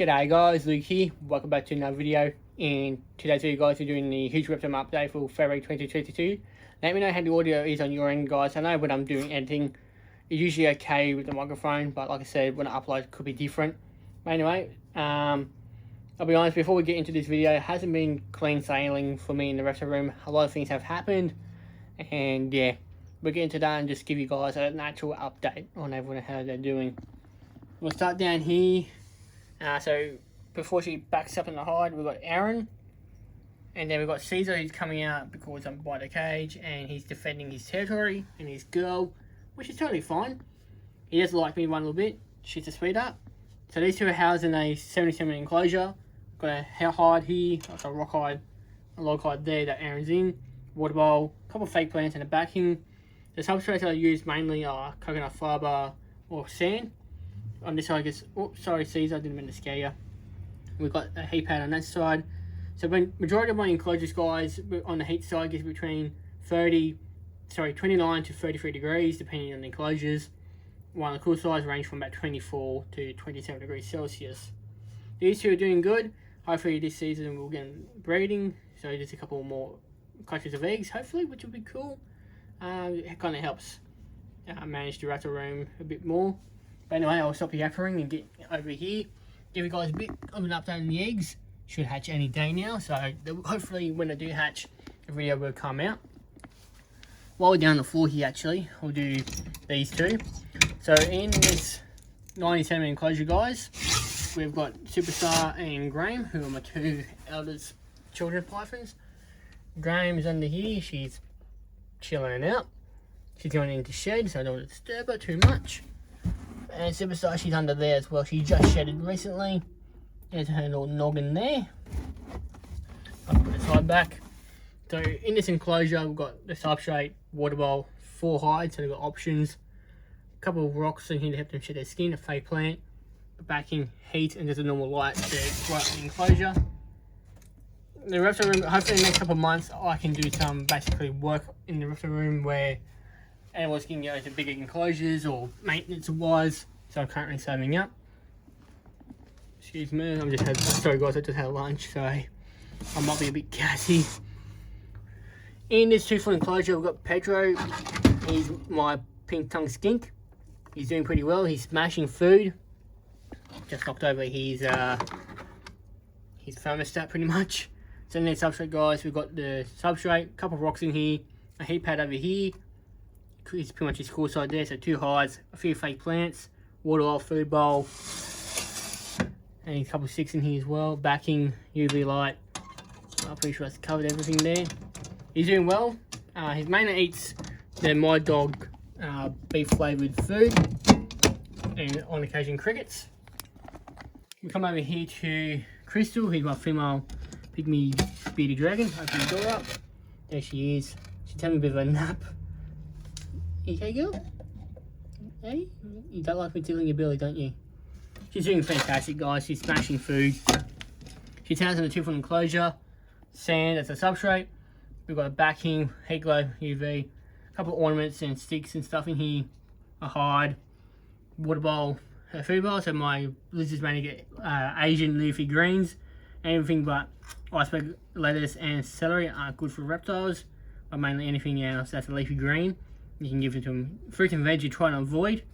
G'day guys, Luke here. Welcome back to another video. In today's video guys, we're doing the huge Reptile update for February 2022. Let me know how the audio is on your end guys. I know when I'm doing editing, it's usually okay with the microphone, but like I said, when I upload it could be different. But anyway, I'll be honest, before we get into this video, it hasn't been clean sailing for me in the Reptile room. A lot of things have happened, and yeah, we'll get into that and just give you guys an actual update on everyone and how they're doing. We'll start down here. So before she backs up in the hide, we've got Aaron, and then we've got Caesar, who's coming out because I'm by the cage and he's defending his territory and his girl, which is totally fine. He does like me one little bit. She's a sweetheart. So these two are housed in a 77 enclosure. Got a hide here, like a rock hide, a log hide there that Aaron's in, water bowl, a couple of fake plants and a backing. The substrates I use mainly are coconut fibre or sand. On this side, I guess, oh, sorry Caesar, I didn't mean to scare you. We've got a heat pad on that side. So when majority of my enclosures, guys, on the heat side gets between 29 to 33 degrees, depending on the enclosures. While the cool sides range from about 24 to 27 degrees Celsius. These two are doing good. Hopefully this season we'll get breeding. So just a couple more clutches of eggs, hopefully, which will be cool. It kind of helps manage the Reptile room a bit more. But anyway, I'll stop yappering and get over here. Give you guys a bit of an update on the eggs. Should hatch any day now. So hopefully when they do hatch, the video will come out. While we're down the floor here actually, we'll do these two. So in this 90 centimeter enclosure guys, we've got Superstar and Graham, who are my two eldest children pythons. Graham is under here, she's chilling out. She's going into shed, so I don't want to disturb her too much. And Superstar, she's under there as well. She just shedded recently. There's her little noggin there. I'll put the side back. So in this enclosure, we've got the substrate, water bowl, 4 hides, so they've got options. A couple of rocks in here to help them shed their skin, a fake plant, a backing, heat, and just a normal light to light the enclosure. The Reptile room, hopefully in the next couple of months, I can do some basically work in the Reptile room where animals can go to bigger enclosures or maintenance wise. So I'm currently saving up. Excuse me, sorry guys, I just had lunch, so I might be a bit gassy. In this 2-foot enclosure, we've got Pedro. He's my pink tongue skink. He's doing pretty well. He's smashing food. Just knocked over his thermostat pretty much. So in the substrate guys, we've got the substrate, a couple of rocks in here, a heat pad over here. It's pretty much his core side there, so 2 hides, a few fake plants, water bowl, food bowl, and a couple of sticks in here as well, backing, UV light. I'm pretty sure that's covered everything there. He's doing well. He mainly eats the My Dog beef flavoured food, and on occasion crickets. We come over here to Crystal, who's my female Pygmy bearded dragon. Open the door up. There she is. She's having a bit of a nap. Okay, girl? Hey? You don't like me tickling your belly, don't you? She's doing fantastic, guys. She's smashing food. She's housed in a 2-foot enclosure. Sand, that's a substrate. We've got a backing, heat glow, UV. A couple of ornaments and sticks and stuff in here. A hide. Water bowl. Her food bowl. So my lizards mainly get Asian leafy greens. Anything but iceberg lettuce and celery are good for reptiles. But mainly anything else that's a leafy green. You can give it to them. Fruit and veg you try to avoid.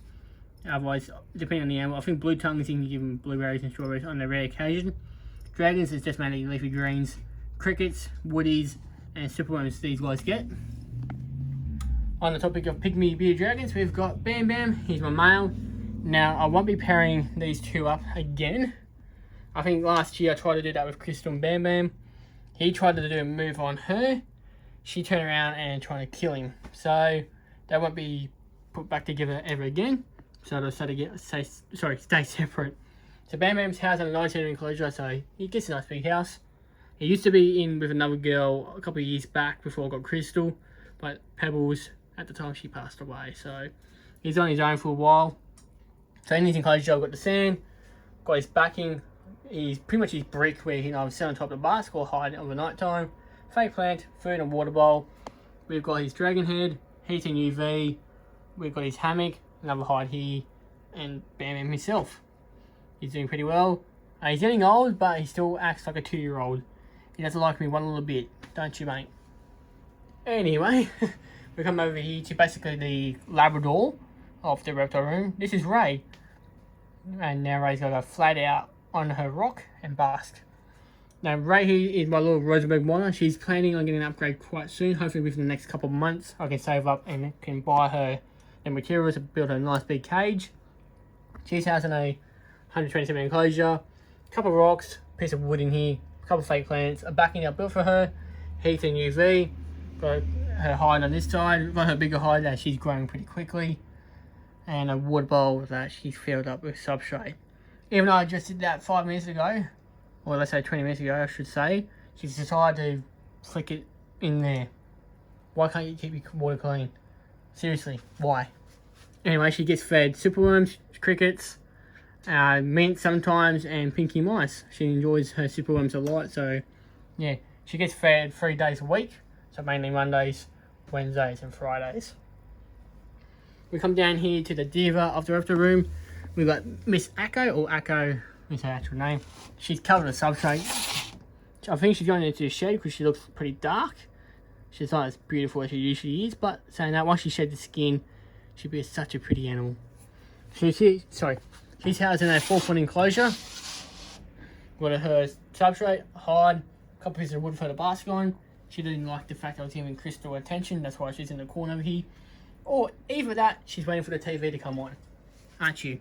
Otherwise, depending on the animal, I think blue tongues you can give them blueberries and strawberries on a rare occasion. Dragons is just mainly leafy greens. Crickets, woodies, and superworms these guys get. On the topic of Pygmy bearded dragons, we've got Bam Bam. He's my male. Now, I won't be pairing these two up again. I think last year I tried to do that with Crystal and Bam Bam. He tried to do a move on her. She turned around and tried to kill him. So they won't be put back together ever again. So they'll stay separate. So Bam Bam's house in a 9 centimeter enclosure, so he gets a nice big house. He used to be in with another girl a couple of years back before I got Crystal, but Pebbles, at the time she passed away, so he's on his own for a while. So in his enclosure, I've got the sand, got his backing. He's pretty much his brick where I'm sitting on top of the basketball hide over night time. Fake plant, food and water bowl. We've got his dragon head, heat and UV. We've got his hammock, another hide here, and Bam Bam himself. He's doing pretty well. He's getting old, but he still acts like a 2-year-old. He doesn't like me one little bit, don't you, mate? Anyway, we come over here to basically the Labrador of the reptile room. This is Ray. And now Ray's got to go flat out on her rock and bask. Now, Ray here is my little Rosenberg monitor. She's planning on getting an upgrade quite soon. Hopefully within the next couple of months, I can save up and can buy her the materials to build her a nice big cage. She's housing a 127 enclosure, a couple of rocks, piece of wood in here, a couple of fake plants, a backing up built for her, heat and UV. Got her hide on this side, got her bigger hide that she's growing pretty quickly, and a water bowl that she's filled up with substrate. Even though I just did that 5 minutes ago, or let's say 20 minutes ago I should say, she's decided to flick it in there. Why can't you keep your water clean? Seriously, why? Anyway, she gets fed superworms, crickets, mint sometimes, and pinky mice. She enjoys her superworms a lot, so yeah, she gets fed 3 days a week, so mainly Mondays, Wednesdays and Fridays. We come down here to the diva of the reptile room. We've got Miss Akko, or Akko is her actual name. She's covered in substrate. I think she's going into the shed because she looks pretty dark. She's not as beautiful as she usually is, but saying that, once she sheds the skin, she'll be such a pretty animal. She's housed in a 4-foot enclosure. Got her substrate, hide, a couple pieces of wood for her to bask on. She didn't like the fact I was giving Crystal attention, that's why she's in the corner over here. Or either that, she's waiting for the TV to come on, aren't you?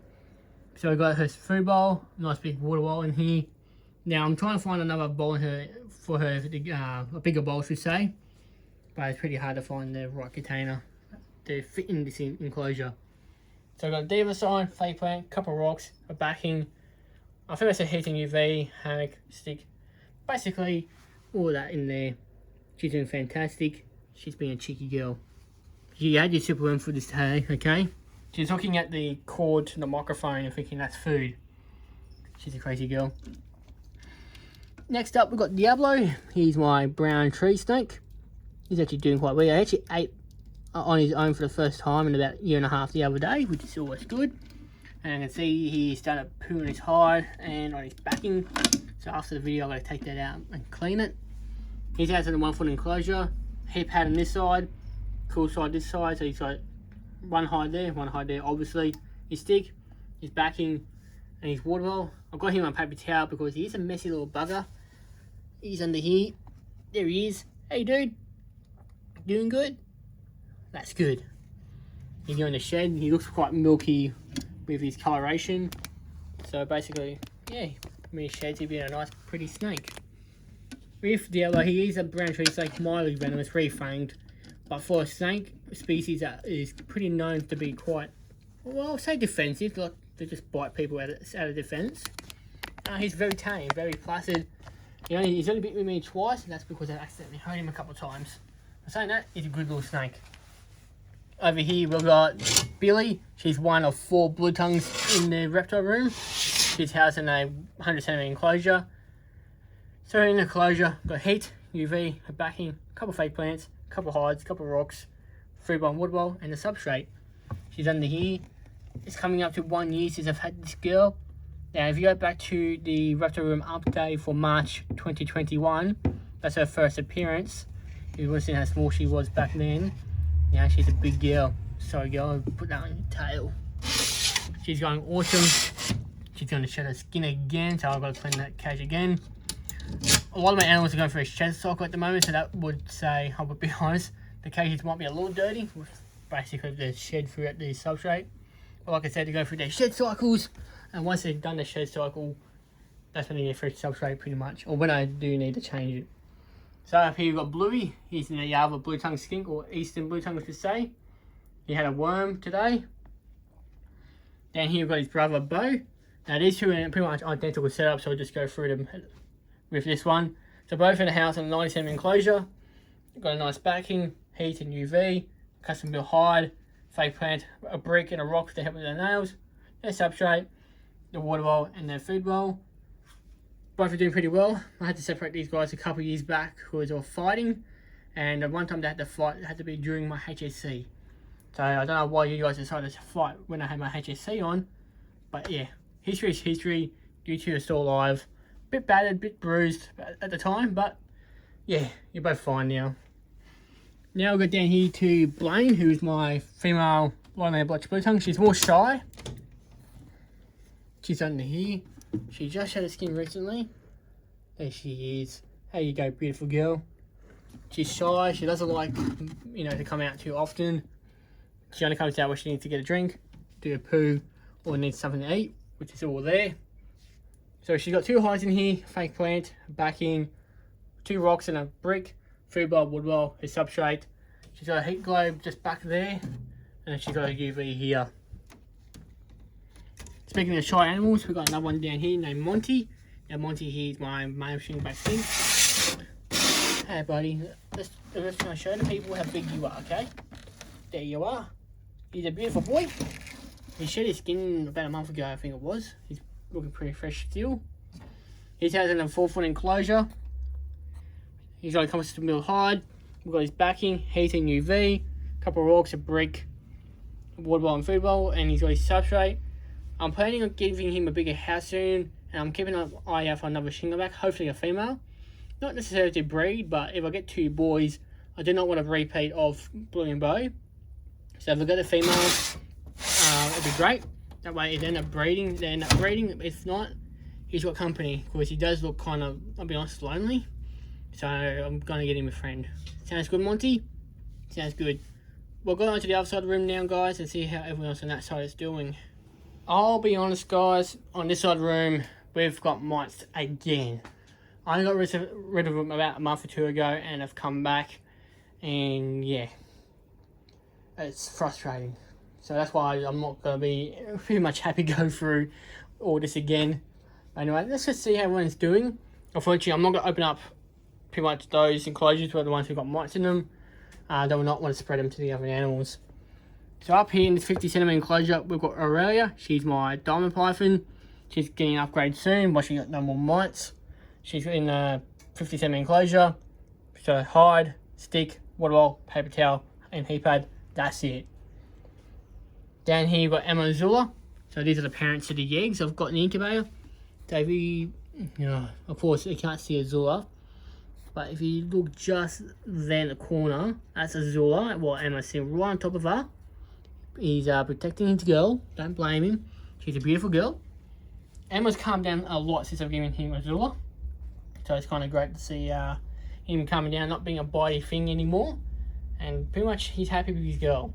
So we got her food bowl, nice big water bowl in here. Now I'm trying to find another bowl in her for her, a bigger bowl should say, but it's pretty hard to find the right container to fit in this enclosure. So I've got a diva sign, fake plant, couple of rocks, a backing. I think that's a heating UV, hammock, stick. Basically, all that in there. She's doing fantastic. She's being a cheeky girl. You had your superworm for this day, okay? She's looking at the cord to the microphone and thinking that's food. She's a crazy girl. Next up, we've got Diablo. He's my brown tree snake. He's actually doing quite well. He actually ate on his own for the first time in about 1.5 years the other day, which is always good. And I can see he started pooing on his hide and on his backing. So after the video, I'm going to take that out and clean it. He's out in a 1-foot enclosure. Hip pad on this side, cool side this side. So he's got one hide there, obviously. His stick, his backing, and his water bowl. I've got him on paper towel because he is a messy little bugger. He's under here. There he is. Hey dude, doing good? That's good. He's in the shed. He looks quite milky with his coloration. So basically, yeah, me sheds, he'd be a nice pretty snake. With Diablo, he is a brown tree snake, mildly venomous, refanged. But for a snake species that is pretty known to be quite, well, I'll say defensive, like they just bite people out of defense. He's very tame, very placid. He's only bit with me twice, and that's because I accidentally hurt him a couple of times. I'm saying that, he's a good little snake. Over here we've got Billy. She's one of 4 blue tongues in the reptile room. She's housed in a 100 centimeter enclosure. So in the enclosure, got heat, UV, a backing, a couple of fake plants, a couple of hides, a couple of rocks, food bowl, water bowl, and a substrate. She's under here. It's coming up to 1 year since I've had this girl. Now, if you go back to the reptile room update for March 2021, that's her first appearance. If you want to see how small she was back then, now she's a big girl. Sorry, girl, I'll put that on your tail. She's going awesome. She's going to shed her skin again, so I've got to clean that cage again. A lot of my animals are going for a shed cycle at the moment, so that would say, I would be honest, the cages might be a little dirty, with basically the shed throughout the substrate. But like I said, they go through their shed cycles, and once they've done the shed cycle, that's when they get through substrate pretty much, or when I do need to change it. So up here you've got Bluey. He's in the yard of a blue tongue skink, or eastern blue tongue, I should say. He had a worm today. Down here you've got his brother Bo. Now these two are pretty much identical setup, so I'll just go through them with this one. So both in the house in a 90 centimeter enclosure. Got a nice backing, heat and UV, custom built hide, fake plant, a brick and a rock to help with their nails, their substrate, the water bowl and their food bowl. Both are doing pretty well. I had to separate these guys a couple of years back because they were fighting, and at one time they had to fight, it had to be during my HSC. So I don't know why you guys decided to fight when I had my HSC on, but yeah, history is history. You two are still alive. Bit battered, bit bruised at the time, but yeah, you're both fine now. Now we'll go down here to Blaine, who's my female long-haired blotchy blue tongue. She's more shy. She's under here. She just shed her skin recently. There she is. There you go, beautiful girl. She's shy. She doesn't like, you know, to come out too often. She only comes out when she needs to get a drink, do a poo, or needs something to eat, which is all there. So she's got 2 hides in here, fake plant, backing, 2 rocks and a brick, food bowl, wood bowl, a substrate. She's got a heat globe just back there, and then she's got a UV here. Speaking of shy animals, we've got another one down here named Monty. Now Monty here is my male stringback skink. Hey buddy, let's try to show the people how big you are, okay? There you are. He's a beautiful boy. He shed his skin about a month ago, I think it was. He's looking pretty fresh still. He's has in a 4-foot enclosure. He's got a composite mill hide. We've got his backing, heat and UV, a couple of rocks, a brick, a water bowl and food bowl, and he's got his substrate. I'm planning on giving him a bigger house soon, and I'm keeping an eye out for another shingleback, hopefully a female. Not necessarily to breed, but if I get 2 boys, I do not want a repeat of Blue and Bow. So if I get a female, it'd be great. That way if they end up breeding, they end up breeding. If not, he's got company, because he does look kind of, I'll be honest, lonely. So I'm going to get him a friend. Sounds good, Monty? Sounds good. We'll go on to the other side of the room now, guys, and see how everyone else on that side is doing. I'll be honest, guys, on this side of the room, we've got mites again. I only got rid of them about a month or 2 ago, and have come back, and yeah, it's frustrating. So that's why I'm not going to be pretty much happy to go through all this again. But anyway, let's just see how everyone's doing. Unfortunately, I'm not going to open up pretty much those enclosures where the ones who've got mites in them. I do not want to spread them to the other animals. So up here in this 50cm enclosure, we've got Aurelia. She's my diamond python. She's getting an upgrade soon, but she's got no more mites. She's in a 50cm enclosure. So hide, stick, water bowl, paper towel, and heat pad. That's it. Down here you've got Emma and Zula. So these are the parents of the eggs I've got in the incubator. So if you know, of course you can't see Azula, but if you look just there in the corner, that's Azula. Well, Emma's sitting right on top of her. He's protecting his girl. Don't blame him. She's a beautiful girl. Emma's calmed down a lot since I've given him Azula. So it's kind of great to see him calming down, not being a bitey thing anymore. And pretty much he's happy with his girl.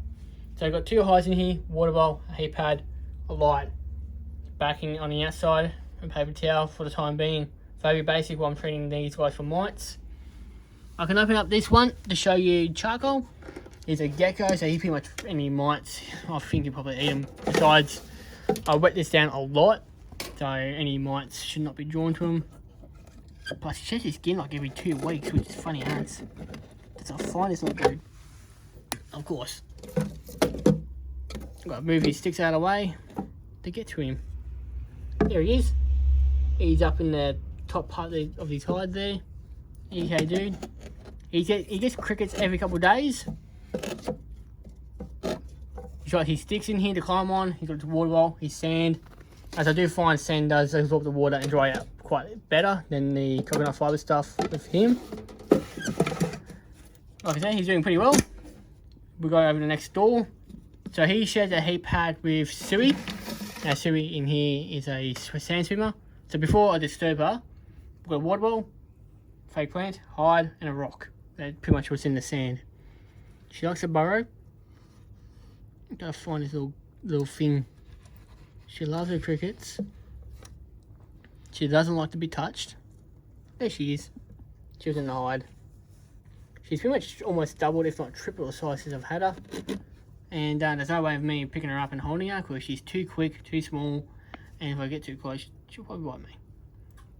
So I've got 2 hides in here, water bowl, a heat pad, a light, backing on the outside, and paper towel for the time being. Very basic while I'm treating these guys for mites. I can open up this one to show you charcoal. He's a gecko, so he pretty much any mites, I think you probably eat them. Besides, I wet this down a lot, so any mites should not be drawn to him. Plus he sheds his skin like every 2 weeks, which is funny as. That's how fine it's not good. Of course. I've got to move his sticks out of the way to get to him. There he is. He's up in the top part of his hide there. Okay, dude. He gets crickets every couple of days. He's got his sticks in here to climb on. He's got his water bowl, his sand. As I do find sand does absorb the water and dry out quite better than the coconut fibre stuff with him. Like I say, he's doing pretty well. We'll go over to the next door. So he shares a heat pad with Sui. Now Sui in here is a sand swimmer. So before I disturb her, we've got a water bowl, fake plant, hide, and a rock. That's pretty much what's in the sand. She likes to burrow. I'm gonna find this little thing. She loves her crickets. She doesn't like to be touched. There she is. She was in the hide. She's pretty much almost doubled, if not triple the size since I've had her. And there's no way of me picking her up and holding her because she's too quick, too small. And if I get too close, she'll probably bite me.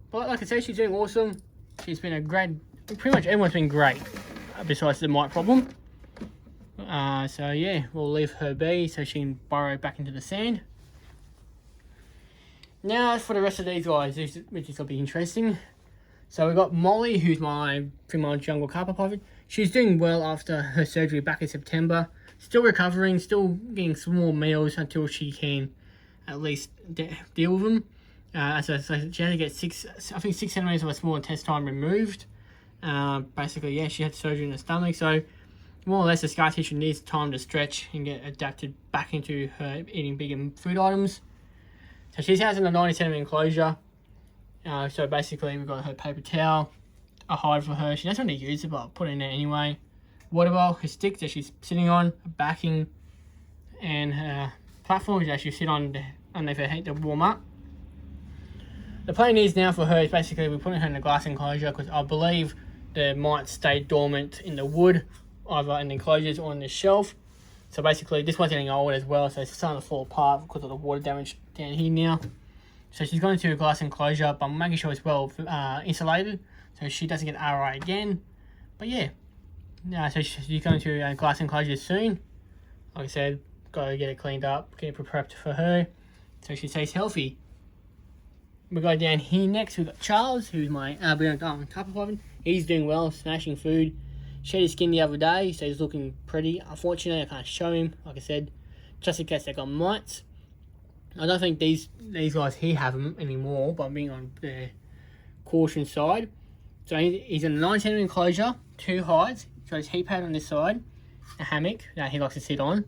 But like I said, she's doing awesome. She's been a great, pretty much everyone's been great, besides the mite problem. So yeah, we'll leave her be so she can burrow back into the sand. Now for the rest of these guys, which is going to be interesting. So we've got Molly, who's my female jungle carpet python. She's doing well after her surgery back in September. Still recovering, still getting some more meals until she can at least deal with them. So she had to get 6 centimeters of a small intestine removed. Basically, yeah, she had surgery in the stomach, so more or less the scar tissue needs time to stretch and get adapted back into her eating bigger food items. So she's housed in a 90 centimeter enclosure. So basically we've got her paper towel, a hide for her. She doesn't want to use it, but I'll put it in there anyway. Water bowl, her stick that she's sitting on, a backing, and her platform that she sit on underneath her head to warm up. The plan is now for her is basically we're putting her in a glass enclosure because I believe the mites stay dormant in the wood, either in the enclosures or on the shelf. So basically this one's getting old as well, so it's starting to fall apart because of the water damage down here now. So she's going to a glass enclosure, but I'm making sure it's well insulated so she doesn't get RI again. But yeah, so she's going to a glass enclosure soon. Like I said, got to get it cleaned up, get it prepped for her so she stays healthy. We go down here next, we've got Charles, who's my carpet. He's doing well, smashing food. Shed his skin the other day, so he's looking pretty. Unfortunately, I can't show him, like I said, just in case they got mites. I don't think these guys here have them anymore, but I'm being on the caution side. So he's in a 9 centimeter enclosure, 2 hides. So his heat pad on this side, a hammock that he likes to sit on.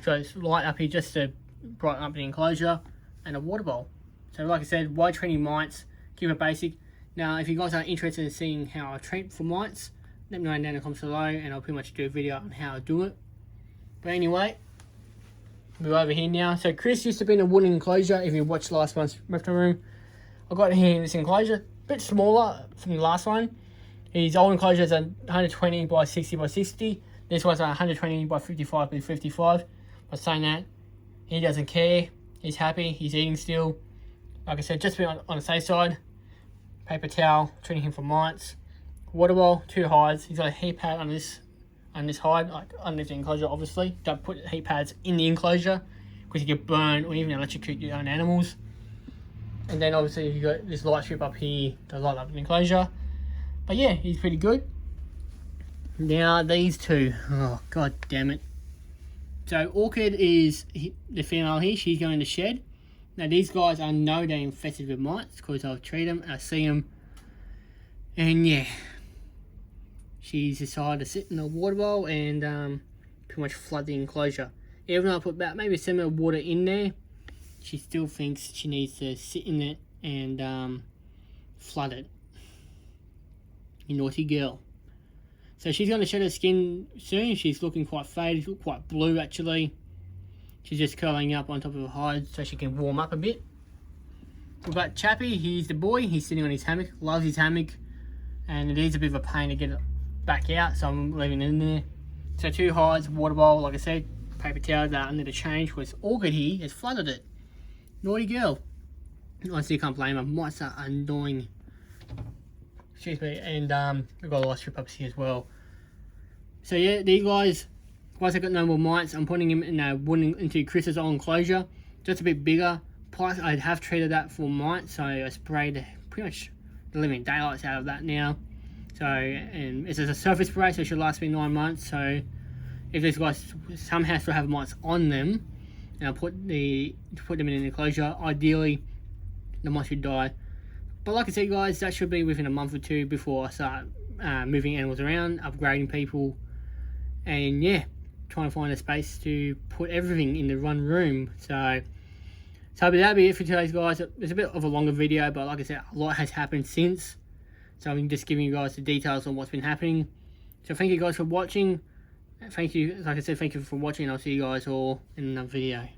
So it's light up here just to brighten up the enclosure, and a water bowl. So like I said, why treating mites? Keep it basic. Now, if you guys are interested in seeing how I treat for mites, let me know down in the comments below, and I'll pretty much do a video on how I do it. But anyway, we're over here now. So Chris used to be in a wooden enclosure. If you watched last month's reptile room, I got here in this enclosure, a bit smaller from the last one. His old enclosure is 120 by 60 by 60. This one's 120 by 55 by 55. But saying that, he doesn't care. He's happy. He's eating still. Like I said, just be on the safe side. Paper towel, treating him for mites. Water bowl, 2 hides. He's got a heat pad on this hide, like underneath the enclosure, obviously. Don't put heat pads in the enclosure because you get burned or even electrocute your own animals. And then obviously you got this light strip up here to light up the enclosure. But yeah, he's pretty good. Now these two, oh god damn it. So Orchid is the female here. She's going to shed. Now these guys, I know they're infested with mites because I'll treat them and I see them. And yeah, she's decided to sit in the water bowl and pretty much flood the enclosure. Even though I put about maybe some of the water in there, she still thinks she needs to sit in it and flood it. You naughty girl. So she's going to shed her skin soon. She's looking quite faded, quite blue actually. She's just curling up on top of her hide so she can warm up a bit. We've got Chappie, he's the boy. He's sitting on his hammock, loves his hammock. And it is a bit of a pain to get it back out, so I'm leaving it in there. So 2 hides, water bowl, like I said, paper towel that I need to change because Orchid here has flooded it. Naughty girl. Honestly, can't blame her. Mites are annoying. Excuse me. And we've got a light strip up here as well. So yeah, these guys, once I got no more mites, I'm putting him in a wooden into Chris's old enclosure, just a bit bigger. Plus, I have treated that for mites, so I sprayed pretty much the living daylights out of that now. So, and it's a surface spray, so it should last me 9 months. So, if these guys somehow still have mites on them, and I put them in an enclosure, ideally the mites should die. But like I said, guys, that should be within a month or 2 before I start moving animals around, upgrading people, and yeah, trying to find a space to put everything in the one room. So that'll be it for today's, guys. It's a bit of a longer video, but like I said, a lot has happened since. So I'm just giving you guys the details on what's been happening. So thank you guys for watching. Thank you, like I said, thank you for watching. I'll see you guys all in another video.